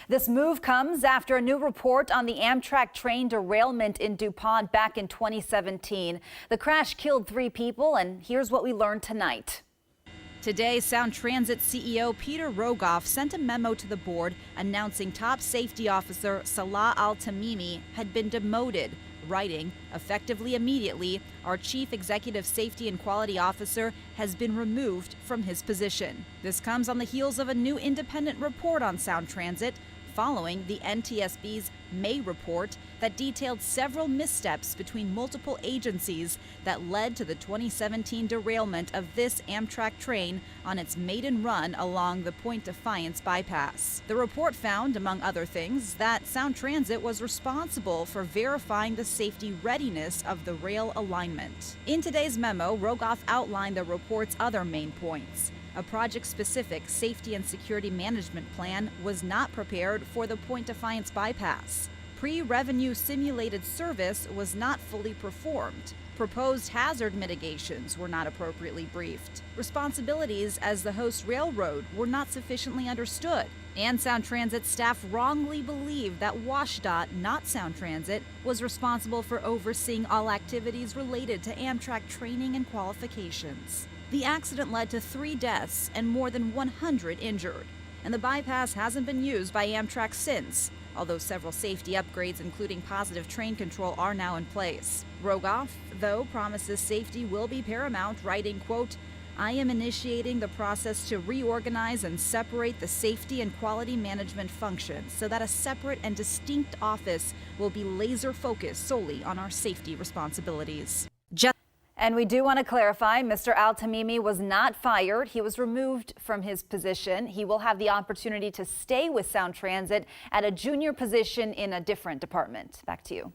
This move comes after a new report on the Amtrak train derailment in DuPont back in 2017. The crash killed 3 people, and here's what we learned tonight. Today, Sound Transit CEO Peter Rogoff sent a memo to the board announcing top safety officer Salah Al-Tamimi had been demoted, writing, effectively immediately, our Chief Executive Safety and Quality Officer has been removed from his position. This comes on the heels of a new independent report on Sound Transit, following the NTSB's May report that detailed several missteps between multiple agencies that led to the 2017 derailment of this Amtrak train on its maiden run along the Point Defiance bypass. The report found, among other things, that Sound Transit was responsible for verifying the safety readiness of the rail alignment. In today's memo, Rogoff outlined the report's other main points. A project-specific safety and security management plan was not prepared for the Point Defiance bypass. Pre-revenue simulated service was not fully performed. Proposed hazard mitigations were not appropriately briefed. Responsibilities as the host railroad were not sufficiently understood. And Sound Transit staff wrongly believed that WashDOT, not Sound Transit, was responsible for overseeing all activities related to Amtrak training and qualifications. The accident led to 3 deaths and more than 100 injured, and the bypass hasn't been used by Amtrak since, although several safety upgrades, including positive train control, are now in place. Rogoff, though, promises safety will be paramount, writing, quote, I am initiating the process to reorganize and separate the safety and quality management functions so that a separate and distinct office will be laser-focused solely on our safety responsibilities. And we do want to clarify, Mr. Al-Tamimi was not fired. He was removed from his position. He will have the opportunity to stay with Sound Transit at a junior position in a different department. Back to you.